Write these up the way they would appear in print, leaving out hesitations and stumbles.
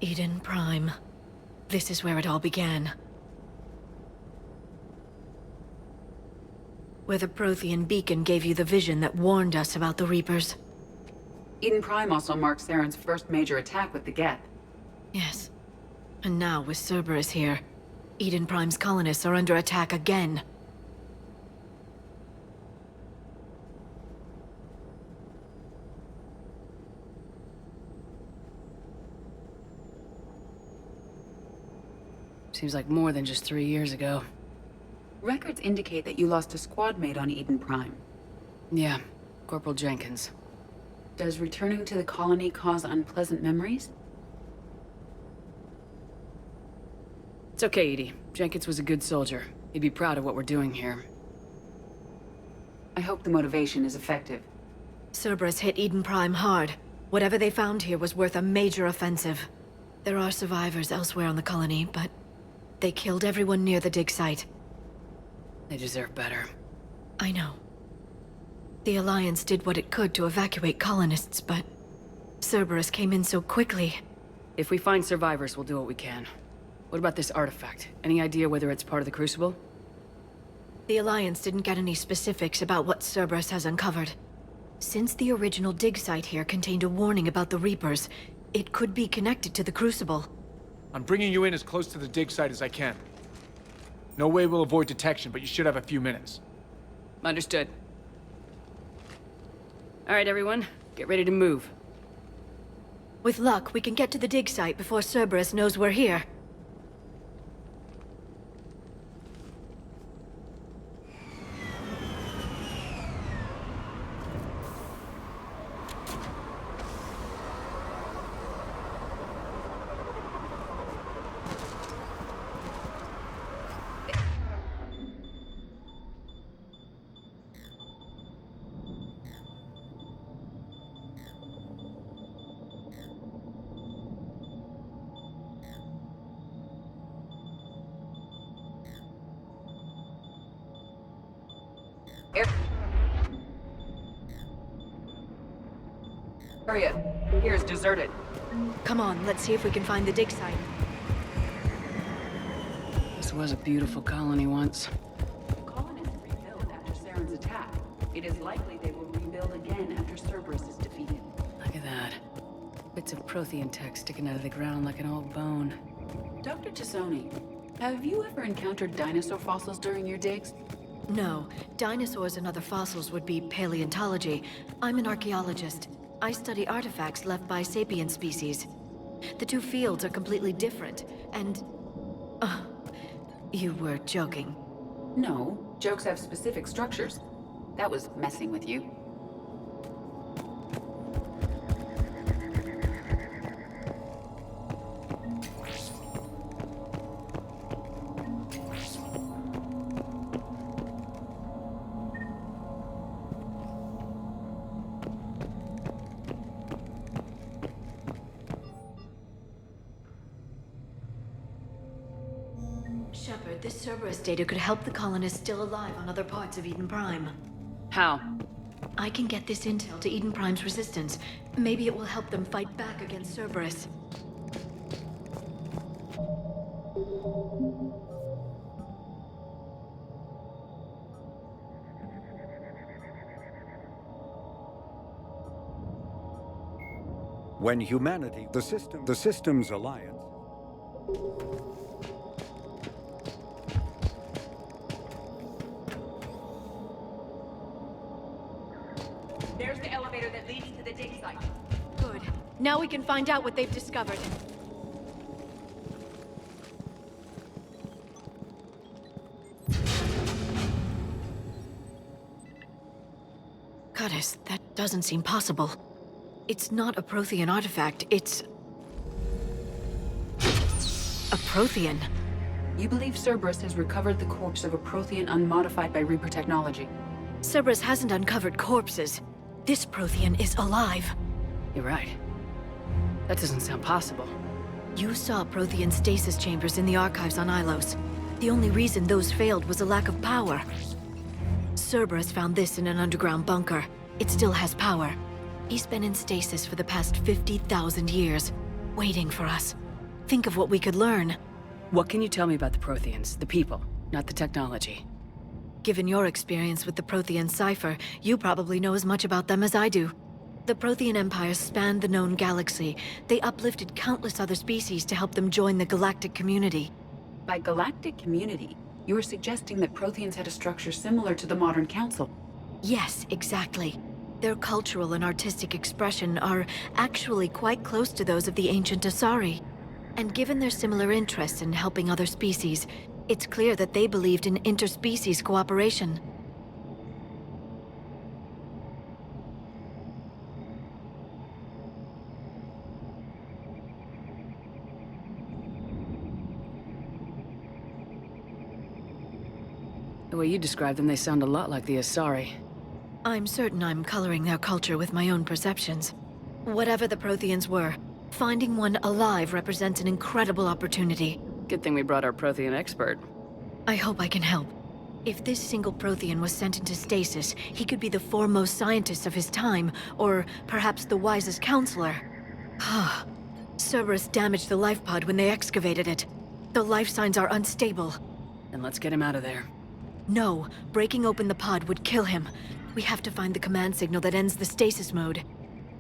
Eden Prime. This is where it all began. Where the Prothean beacon gave you the vision that warned us about the Reapers. Eden Prime also marks Saren's first major attack with the Geth. Yes. And now, with Cerberus here, Eden Prime's colonists are under attack again. Seems like more than just 3 years ago. Records indicate that you lost a squad mate on Eden Prime. Yeah, Corporal Jenkins. Does returning to the colony cause unpleasant memories? It's okay, Edie. Jenkins was a good soldier. He'd be proud of what we're doing here. I hope the motivation is effective. Cerberus hit Eden Prime hard. Whatever they found here was worth a major offensive. There are survivors elsewhere on the colony, but they killed everyone near the dig site. They deserve better. I know. The Alliance did what it could to evacuate colonists, but Cerberus came in so quickly. If we find survivors, we'll do what we can. What about this artifact? Any idea whether it's part of the Crucible? The Alliance didn't get any specifics about what Cerberus has uncovered. Since the original dig site here contained a warning about the Reapers, it could be connected to the Crucible. I'm bringing you in as close to the dig site as I can. No way we'll avoid detection, but you should have a few minutes. Understood. All right, everyone. Get ready to move. With luck, we can get to the dig site before Cerberus knows we're here. Area here is deserted. Come on, let's see if we can find the dig site. This was a beautiful colony once. The colonists rebuilt after Saren's attack. It is likely they will rebuild again after Cerberus is defeated. Look at that. Bits of Prothean tech sticking out of the ground like an old bone. Dr. Tassoni, have you ever encountered dinosaur fossils during your digs? No, dinosaurs and other fossils would be paleontology. I'm an archaeologist. I study artifacts left by sapient species. The two fields are completely different, and... you were joking. No, jokes have specific structures. That was messing with you. Shepard, this Cerberus data could help the colonists still alive on other parts of Eden Prime. How? I can get this intel to Eden Prime's resistance. Maybe it will help them fight back against Cerberus. When humanity, the system's alliance. There's the elevator that leads to the dig site. Good. Now we can find out what they've discovered. Goddess, that doesn't seem possible. It's not a Prothean artifact, it's... a Prothean. You believe Cerberus has recovered the corpse of a Prothean unmodified by Reaper technology. Cerberus hasn't uncovered corpses. This Prothean is alive. You're right. That doesn't sound possible. You saw Prothean stasis chambers in the archives on Ilos. The only reason those failed was a lack of power. Cerberus found this in an underground bunker. It still has power. He's been in stasis for the past 50,000 years, waiting for us. Think of what we could learn. What can you tell me about the Protheans, the people, not the technology? Given your experience with the Prothean cipher, you probably know as much about them as I do. The Prothean Empire spanned the known galaxy. They uplifted countless other species to help them join the galactic community. By galactic community, you are suggesting that Protheans had a structure similar to the modern council. Yes, exactly. Their cultural and artistic expression are actually quite close to those of the ancient Asari. And given their similar interests in helping other species, it's clear that they believed in interspecies cooperation. The way you describe them, they sound a lot like the Asari. I'm certain I'm coloring their culture with my own perceptions. Whatever the Protheans were, finding one alive represents an incredible opportunity. Good thing we brought our Prothean expert. I hope I can help. If this single Prothean was sent into stasis, he could be the foremost scientist of his time, or perhaps the wisest counselor. Cerberus damaged the life pod when they excavated it. The life signs are unstable. Then let's get him out of there. No, breaking open the pod would kill him. We have to find the command signal that ends the stasis mode.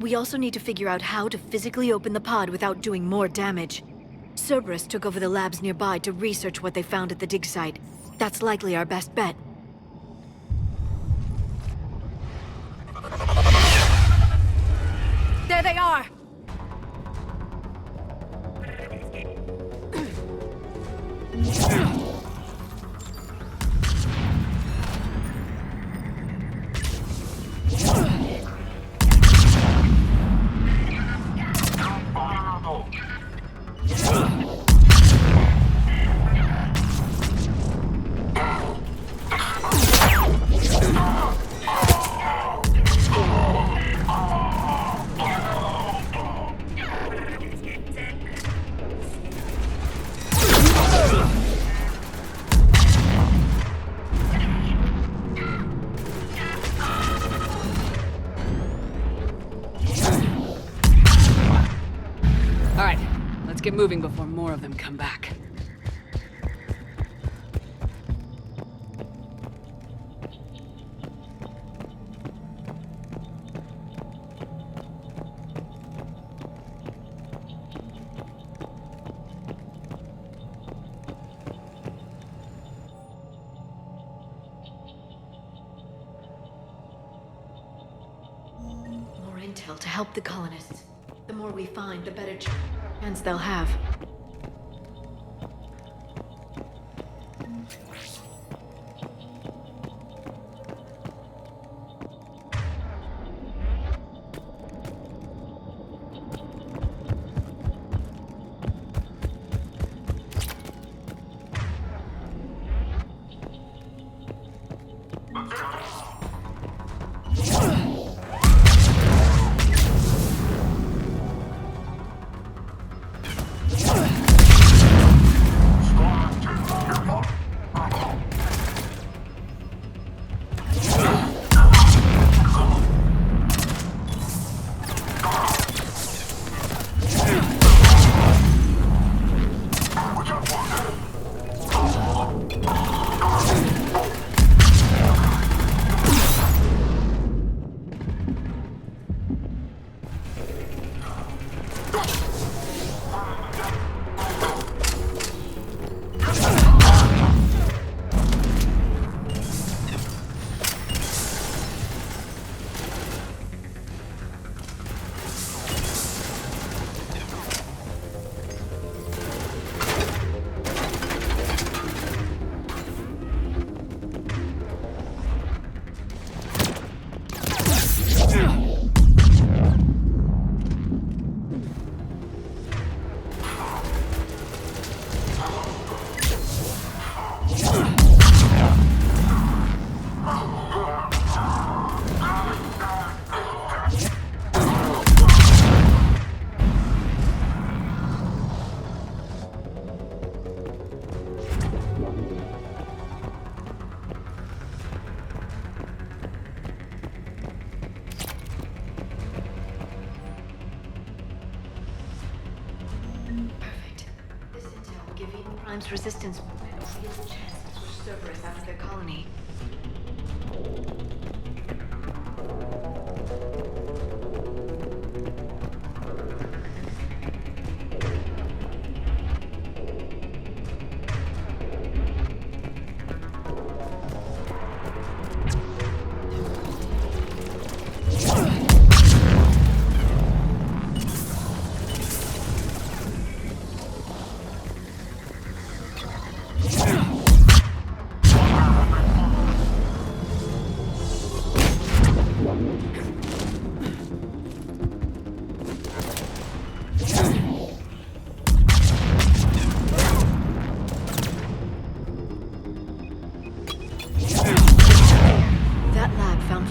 We also need to figure out how to physically open the pod without doing more damage. Cerberus took over the labs nearby to research what they found at the dig site. That's likely our best bet. There they are! Let's get moving before more of them come back. More intel to help the colonists. The more we find, the better chance they'll have. Sometimes resistance movement will be a chance to switch Cerberus out of their colony.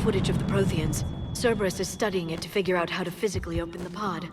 Footage of the Protheans. Cerberus is studying it to figure out how to physically open the pod.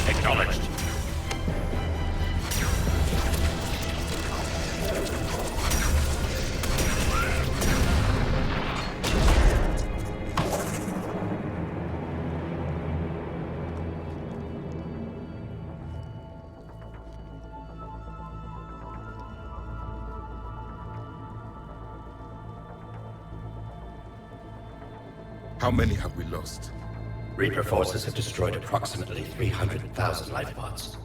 Acknowledged. How many have we lost? Reaper forces have destroyed approximately 300,000 life pods.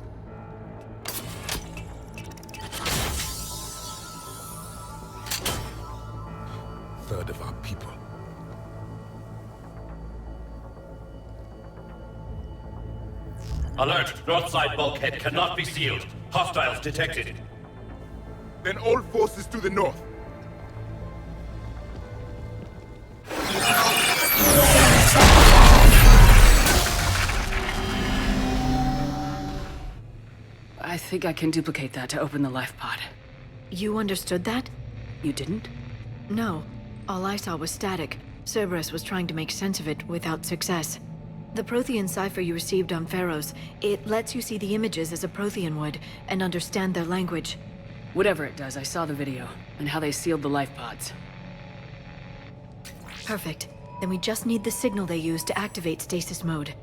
Third of our people. Alert! North side bulkhead cannot be sealed. Hostiles detected. Then all forces to the north. I think I can duplicate that to open the life pod. You understood that? You didn't? No. All I saw was static. Cerberus was trying to make sense of it without success. The Prothean cipher you received on Pharaohs, it lets you see the images as a Prothean would, and understand their language. Whatever it does, I saw the video, and how they sealed the life pods. Perfect. Then we just need the signal they use to activate stasis mode.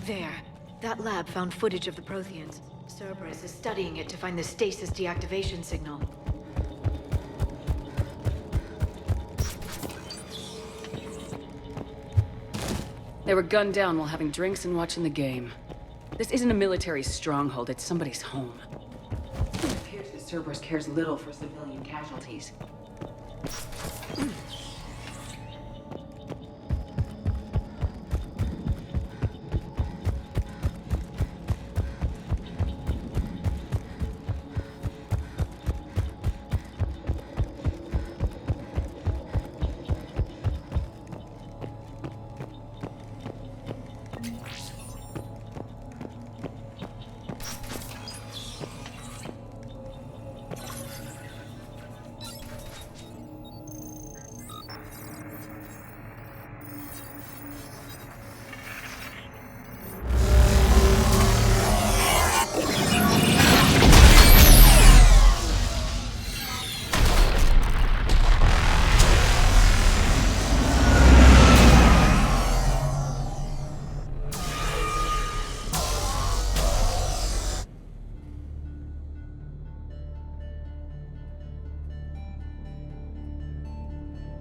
There. That lab found footage of the Protheans. Cerberus is studying it to find the stasis deactivation signal. They were gunned down while having drinks and watching the game. This isn't a military stronghold, it's somebody's home. It appears that Cerberus cares little for civilian casualties.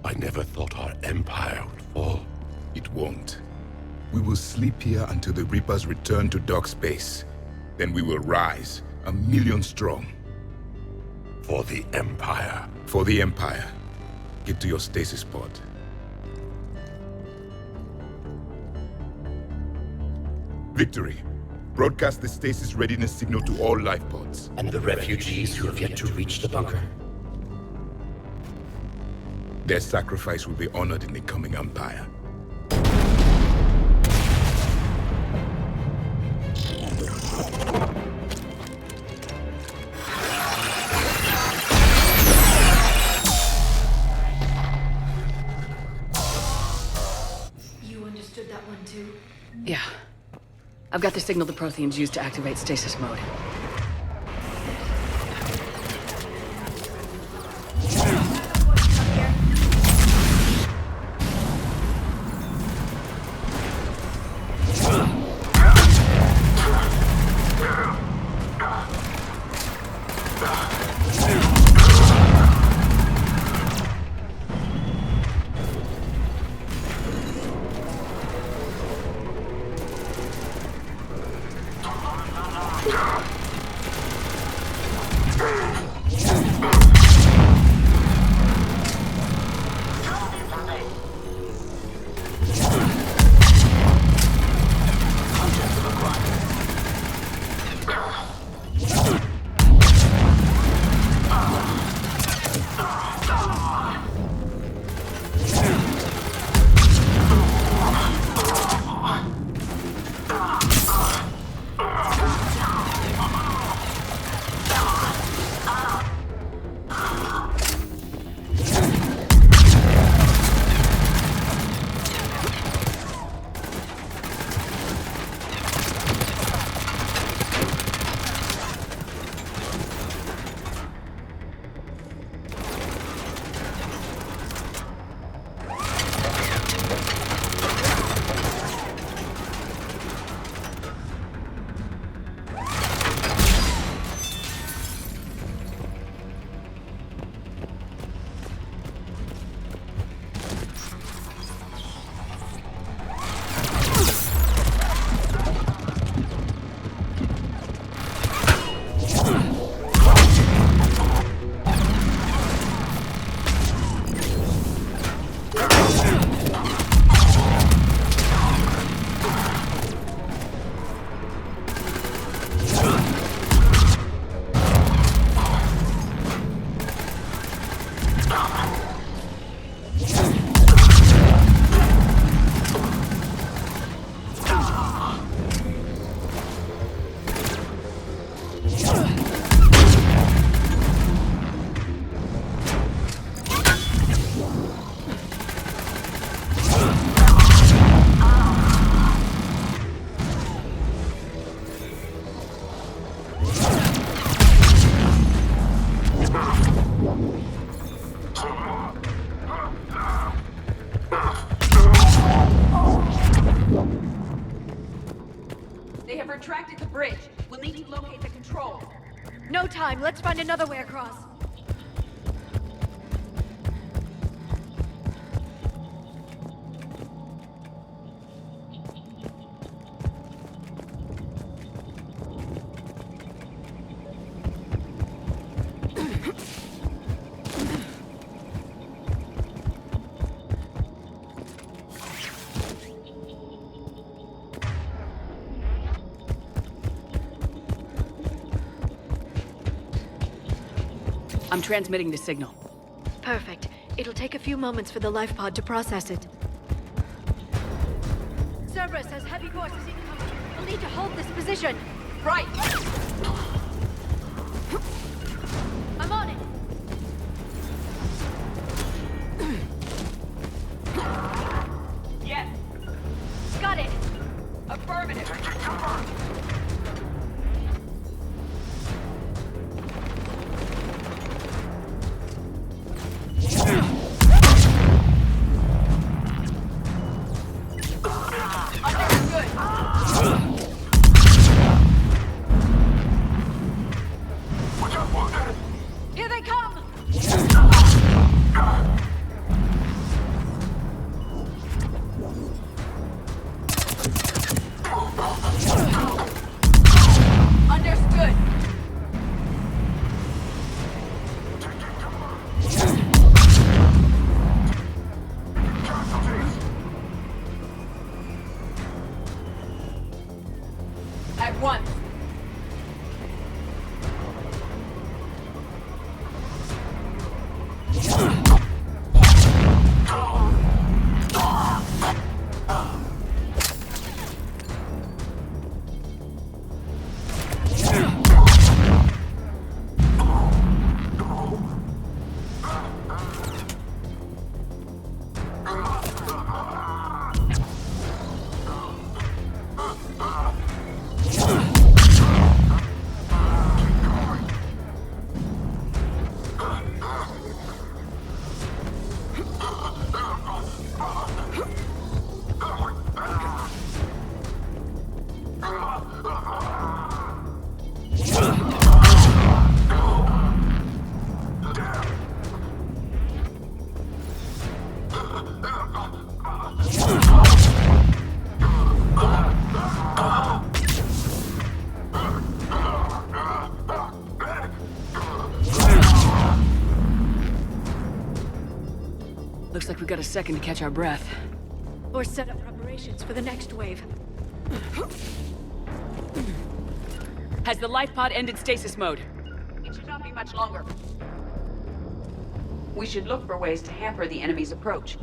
I never thought our empire would fall. It won't. We will sleep here until the Reapers return to dark space. Then we will rise, 1,000,000 strong. For the empire. For the Empire. Get to your stasis pod. Victory. Broadcast the stasis readiness signal to all life pods. And the refugees who have yet to reach the bunker. Their sacrifice will be honored in the coming Empire. You understood that one too? Yeah. I've got the signal the Protheans used to activate stasis mode. No time. Let's find another way across. I'm transmitting the signal. Perfect. It'll take a few moments for the life pod to process it. Cerberus has heavy forces incoming. We'll need to hold this position. Right! I'm on it. Yes! Got it. Affirmative! Here they come! Understood! At once! Looks like we've got a second to catch our breath. Or set up preparations for the next wave. Has the life pod ended stasis mode? It should not be much longer. We should look for ways to hamper the enemy's approach.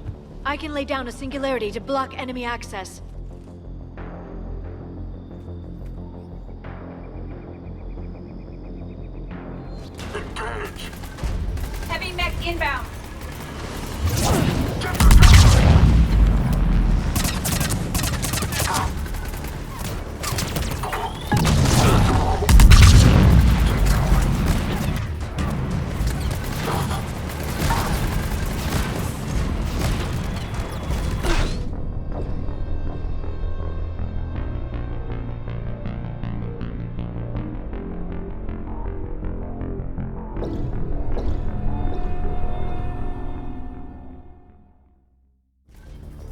I can lay down a singularity to block enemy access. Heavy mech inbound!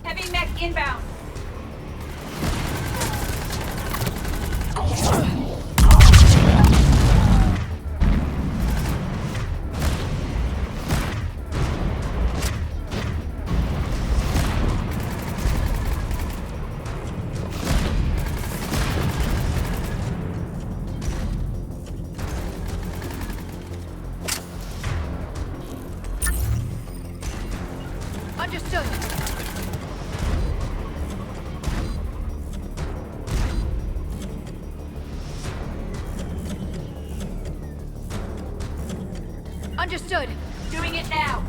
Heavy mech inbound! Understood. Understood. Doing it now!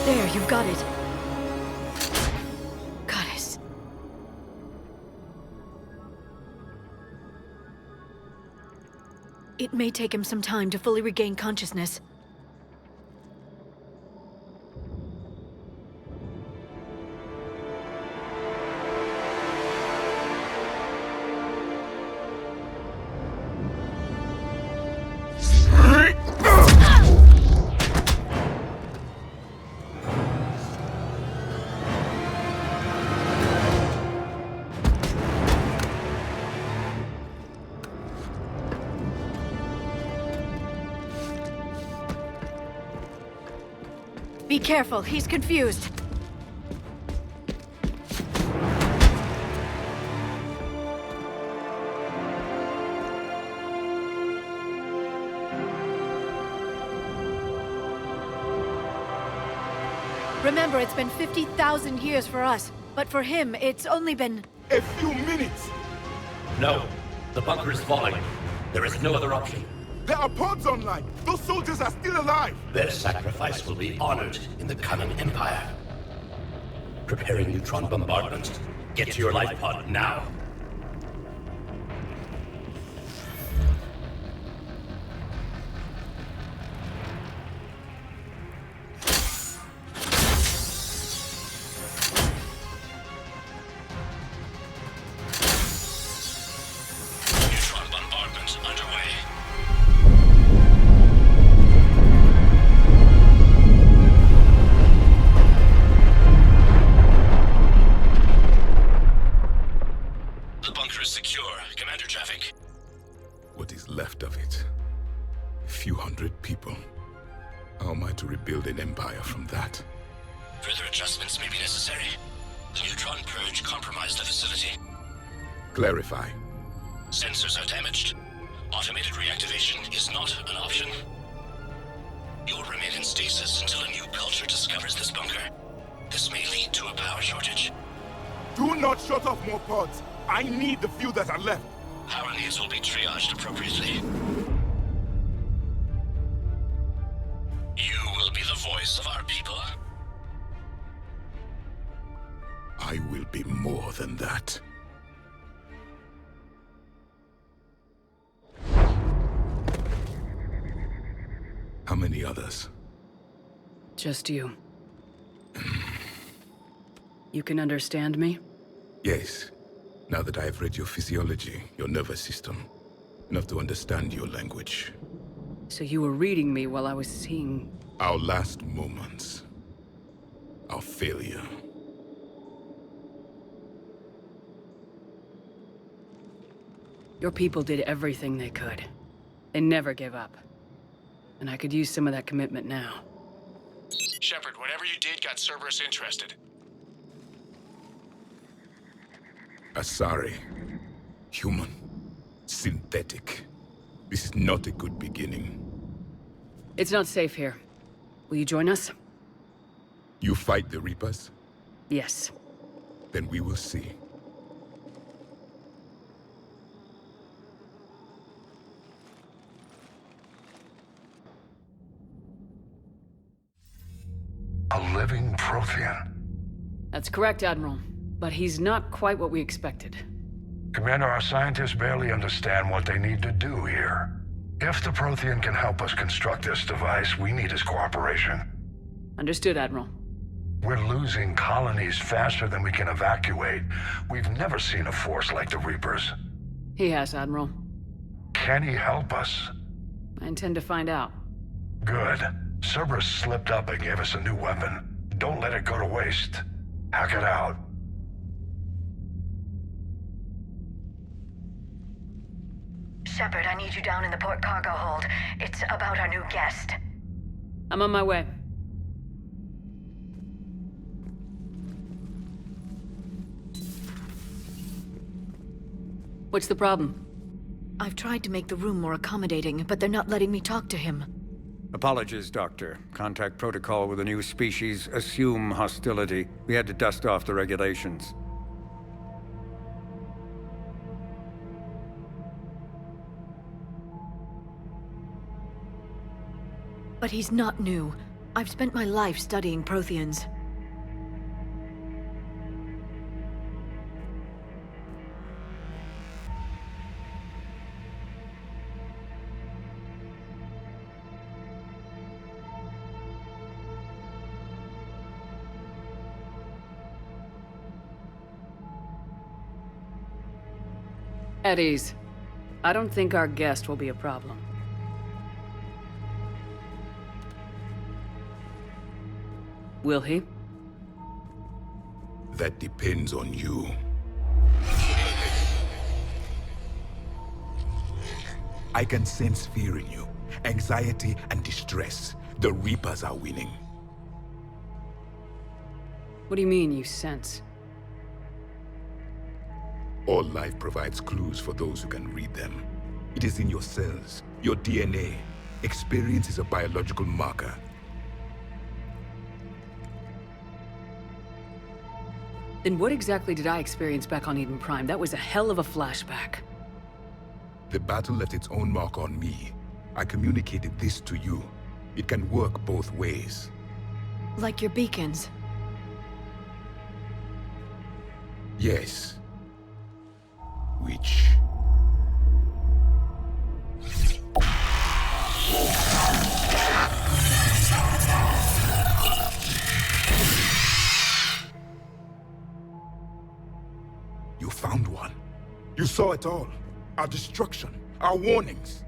There, you've got it. Goddess. It may take him some time to fully regain consciousness. Be careful, he's confused. Remember, it's been 50,000 years for us, but for him, it's only been... A few minutes! No. The bunker is falling. There is no other option. There are pods online! Those soldiers are still alive! Their sacrifice will be honored in the coming Empire. Preparing neutron bombardment. Get to your life pod now. Neutron bombardment underway. The bunker is secure. Commander traffic. What is left of it? A few hundred people. How am I to rebuild an empire from that? Further adjustments may be necessary. The neutron purge compromised the facility. Clarify. Sensors are damaged. Automated reactivation is not an option. You'll remain in stasis until a new culture discovers this bunker. This may lead to a power shortage. Do not shut off more pods! I need the few that are left! Power needs will be triaged appropriately. You will be the voice of our people. I will be more than that. How many others? Just you. You can understand me? Yes. Now that I have read your physiology, your nervous system, enough to understand your language. So you were reading me while I was seeing... Our last moments. Our failure. Your people did everything they could. They never gave up. And I could use some of that commitment now. Shepard, whatever you did got Cerberus interested. Asari. Human. Synthetic. This is not a good beginning. It's not safe here. Will you join us? You fight the Reapers? Yes. Then we will see. A living Prothean. That's correct, Admiral. But he's not quite what we expected. Commander, our scientists barely understand what they need to do here. If the Prothean can help us construct this device, we need his cooperation. Understood, Admiral. We're losing colonies faster than we can evacuate. We've never seen a force like the Reapers. He has, Admiral. Can he help us? I intend to find out. Good. Cerberus slipped up and gave us a new weapon. Don't let it go to waste. Hack it out. Shepard, I need you down in the port cargo hold. It's about our new guest. I'm on my way. What's the problem? I've tried to make the room more accommodating, but they're not letting me talk to him. Apologies, Doctor. Contact protocol with a new species. Assume hostility. We had to dust off the regulations. But he's not new. I've spent my life studying Protheans. At ease. I don't think our guest will be a problem. Will he? That depends on you. I can sense fear in you, anxiety and distress. The Reapers are winning. What do you mean, you sense? All life provides clues for those who can read them. It is in your cells, your DNA. Experience is a biological marker. Then what exactly did I experience back on Eden Prime? That was a hell of a flashback. The battle left its own mark on me. I communicated this to you. It can work both ways. Like your beacons. Yes. Which... You found one. You saw it all. Our destruction, our warnings.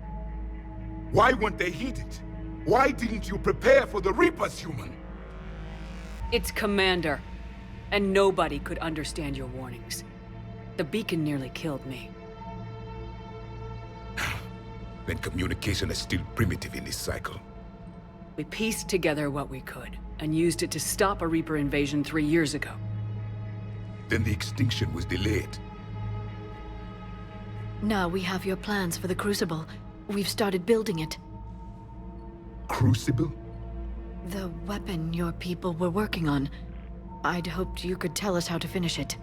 Why weren't they heeded? Why didn't you prepare for the Reapers, human? It's Commander. And nobody could understand your warnings. The beacon nearly killed me. Then communication is still primitive in this cycle. We pieced together what we could, and used it to stop a Reaper invasion 3 years ago. Then the extinction was delayed. Now we have your plans for the Crucible. We've started building it. Crucible? The weapon your people were working on. I'd hoped you could tell us how to finish it.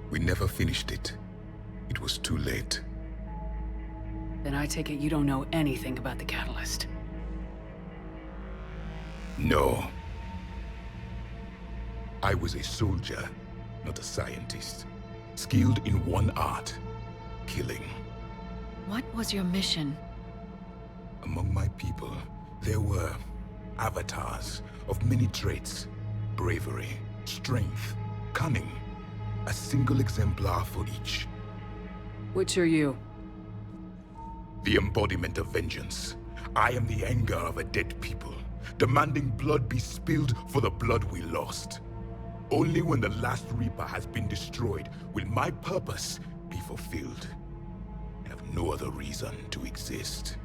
We never finished it. It was too late. Then I take it you don't know anything about the catalyst. No. I was a soldier, not a scientist. Skilled in one art, killing. What was your mission? Among my people, there were avatars of many traits. Bravery, strength, cunning. A single exemplar for each. Which are you? The embodiment of vengeance. I am the anger of a dead people, demanding blood be spilled for the blood we lost. Only when the last Reaper has been destroyed will my purpose be fulfilled. I have no other reason to exist.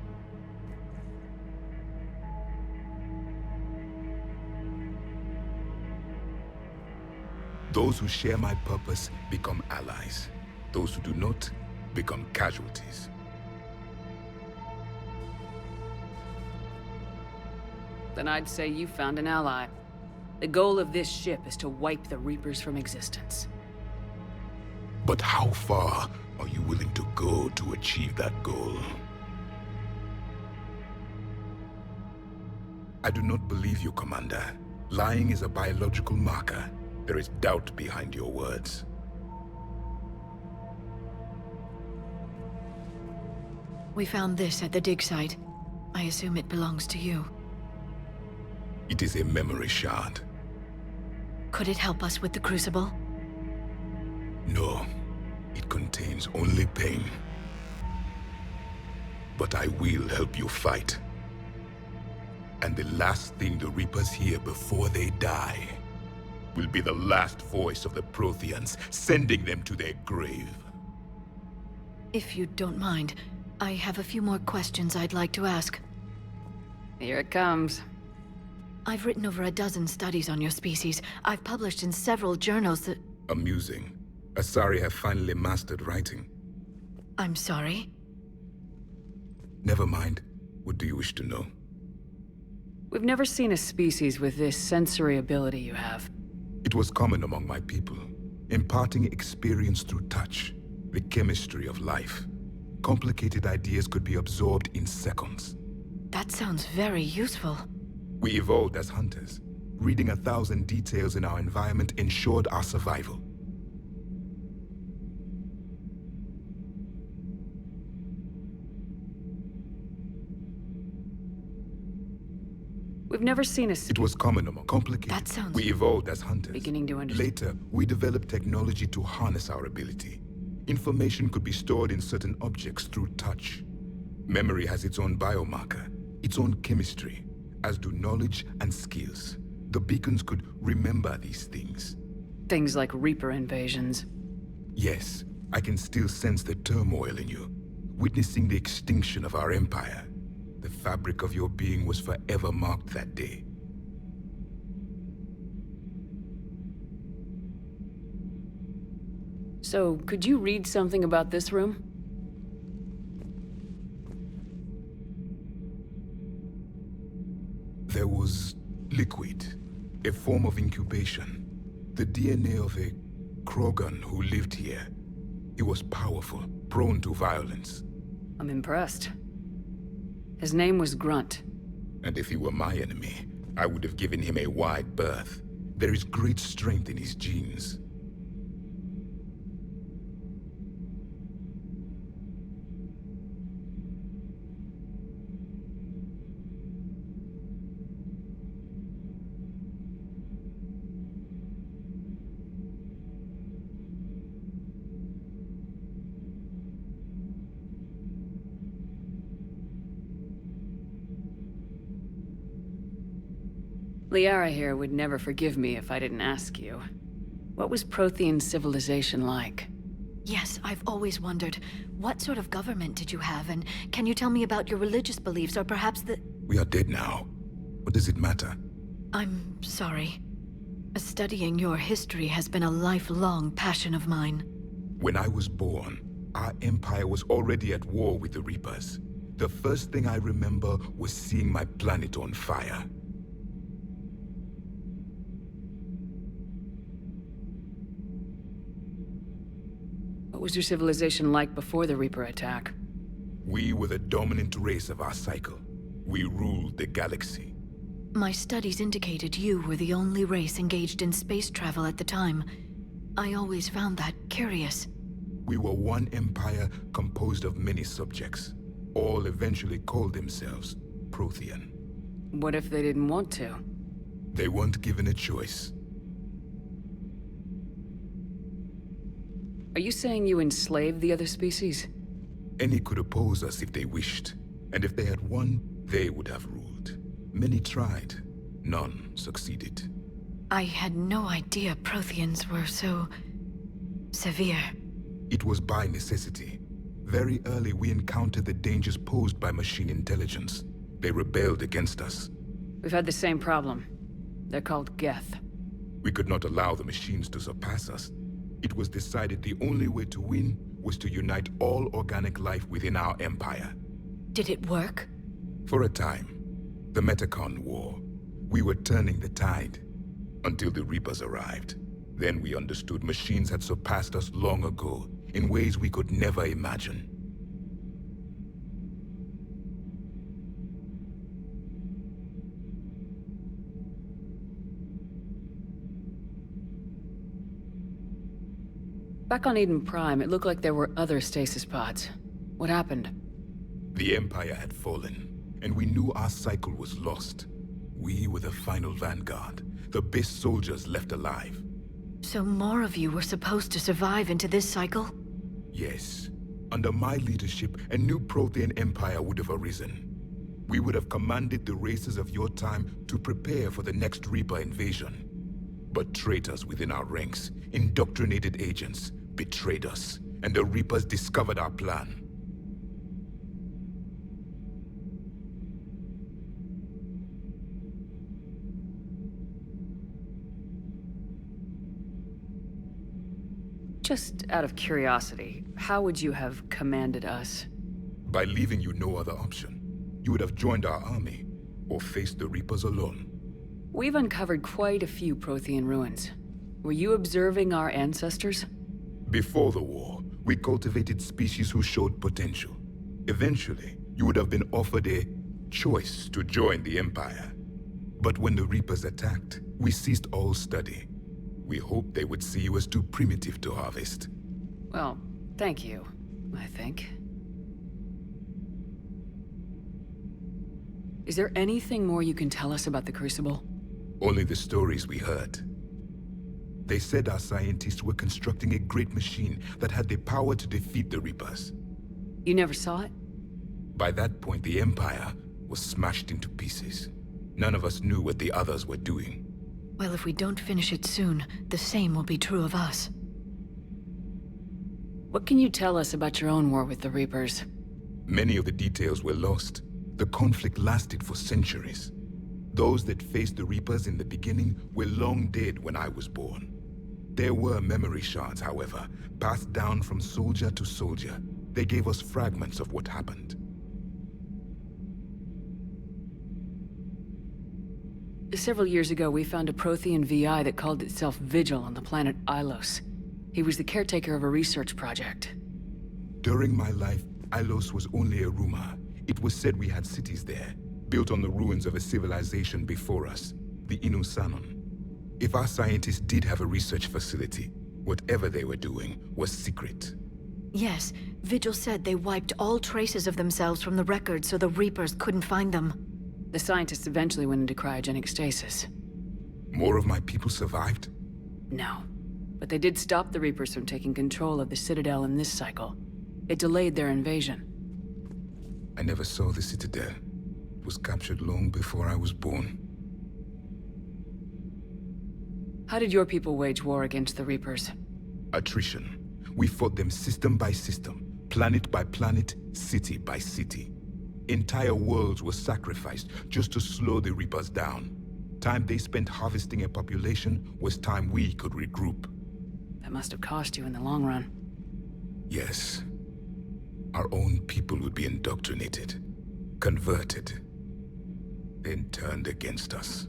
Those who share my purpose become allies. Those who do not become casualties. Then I'd say you found an ally. The goal of this ship is to wipe the Reapers from existence. But how far are you willing to go to achieve that goal? I do not believe you, Commander. Lying is a biological marker. There is doubt behind your words. We found this at the dig site. I assume it belongs to you. It is a memory shard. Could it help us with the Crucible? No. It contains only pain. But I will help you fight. And the last thing the Reapers hear before they die will be the last voice of the Protheans, sending them to their grave. If you don't mind, I have a few more questions I'd like to ask. Here it comes. I've written over a dozen studies on your species. I've published in several journals that... Amusing. Asari have finally mastered writing. I'm sorry? Never mind. What do you wish to know? We've never seen a species with this sensory ability you have. It was common among my people, imparting experience through touch, the chemistry of life. Complicated ideas could be absorbed in seconds. That sounds very useful. We evolved as hunters. Reading 1,000 details in our environment ensured our survival. We've never seen a It was common among complicated. That sounds... We evolved as hunters. Beginning to understand. Later, we developed technology to harness our ability. Information could be stored in certain objects through touch. Memory has its own biomarker, its own chemistry, as do knowledge and skills. The beacons could remember these things. Things like Reaper invasions. Yes, I can still sense the turmoil in you, witnessing the extinction of our empire. The fabric of your being was forever marked that day. So, could you read something about this room? There was liquid, a form of incubation. The DNA of a Krogan who lived here. He was powerful, prone to violence. I'm impressed. His name was Grunt. And if he were my enemy, I would have given him a wide berth. There is great strength in his genes. Liara here would never forgive me if I didn't ask you. What was Prothean civilization like? Yes, I've always wondered, what sort of government did you have, and can you tell me about your religious beliefs, or perhaps the... We are dead now. What does it matter? I'm sorry. Studying your history has been a lifelong passion of mine. When I was born, our empire was already at war with the Reapers. The first thing I remember was seeing my planet on fire. What was your civilization like before the Reaper attack? We were the dominant race of our cycle. We ruled the galaxy. My studies indicated you were the only race engaged in space travel at the time. I always found that curious. We were one empire composed of many subjects. All eventually called themselves Prothean. What if they didn't want to? They weren't given a choice. Are you saying you enslaved the other species? Any could oppose us if they wished. And if they had won, they would have ruled. Many tried. None succeeded. I had no idea Protheans were so... severe. It was by necessity. Very early we encountered the dangers posed by machine intelligence. They rebelled against us. We've had the same problem. They're called Geth. We could not allow the machines to surpass us. It was decided the only way to win was to unite all organic life within our empire. Did it work? For a time. The Metacon War. We were turning the tide. Until the Reapers arrived. Then we understood machines had surpassed us long ago, in ways we could never imagine. Back on Eden Prime, it looked like there were other stasis pods. What happened? The Empire had fallen, and we knew our cycle was lost. We were the final vanguard, the best soldiers left alive. So more of you were supposed to survive into this cycle? Yes. Under my leadership, a new Prothean empire would have arisen. We would have commanded the races of your time to prepare for the next Reaper invasion. But traitors within our ranks, indoctrinated agents, betrayed us, and the Reapers discovered our plan. Just out of curiosity, how would you have commanded us? By leaving you no other option. You would have joined our army, or faced the Reapers alone. We've uncovered quite a few Prothean ruins. Were you observing our ancestors? Before the war, we cultivated species who showed potential. Eventually, you would have been offered a choice to join the Empire. But when the Reapers attacked, we ceased all study. We hoped they would see you as too primitive to harvest. Well, thank you, I think. Is there anything more you can tell us about the Crucible? Only the stories we heard. They said our scientists were constructing a great machine that had the power to defeat the Reapers. You never saw it? By that point, the Empire was smashed into pieces. None of us knew what the others were doing. Well, if we don't finish it soon, the same will be true of us. What can you tell us about your own war with the Reapers? Many of the details were lost. The conflict lasted for centuries. Those that faced the Reapers in the beginning were long dead when I was born. There were memory shards, however, passed down from soldier to soldier. They gave us fragments of what happened. Several years ago, we found a Prothean VI that called itself Vigil on the planet Ilos. He was the caretaker of a research project. During my life, Ilos was only a rumor. It was said we had cities there, built on the ruins of a civilization before us, the Inusanon. If our scientists did have a research facility, whatever they were doing was secret. Yes, Vigil said they wiped all traces of themselves from the records so the Reapers couldn't find them. The scientists eventually went into cryogenic stasis. More of my people survived? No. But they did stop the Reapers from taking control of the Citadel in this cycle. It delayed their invasion. I never saw the Citadel. It was captured long before I was born. How did your people wage war against the Reapers? Attrition. We fought them system by system, planet by planet, city by city. Entire worlds were sacrificed just to slow the Reapers down. Time they spent harvesting a population was time we could regroup. That must have cost you in the long run. Yes. Our own people would be indoctrinated, converted, then turned against us.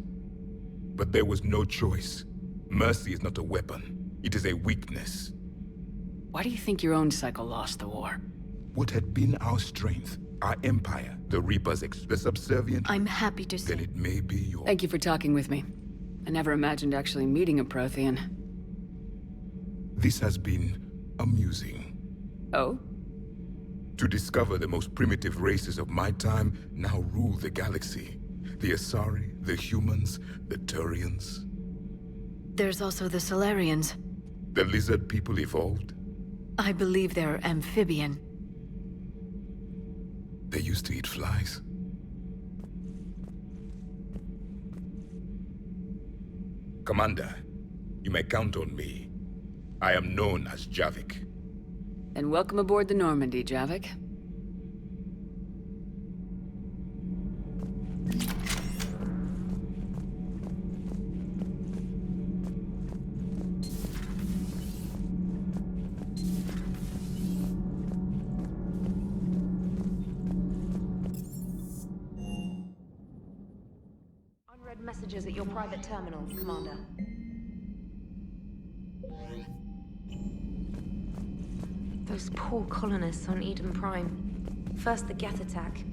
But there was no choice. Mercy is not a weapon. It is a weakness. Why do you think your own cycle lost the war? What had been our strength, our empire, the Reapers, the subservient... I'm happy to see... Then it may be your... Thank you for talking with me. I never imagined actually meeting a Prothean. This has been amusing. Oh? To discover the most primitive races of my time now rule the galaxy. The Asari, the humans, the Turians. There's also the Solarians. The lizard people evolved. I believe they're amphibian. They used to eat flies. Commander, you may count on me. I am known as Javik. And welcome aboard the Normandy, Javik. Unread messages at your private terminal, Commander. Those poor colonists on Eden Prime. First the Geth attack,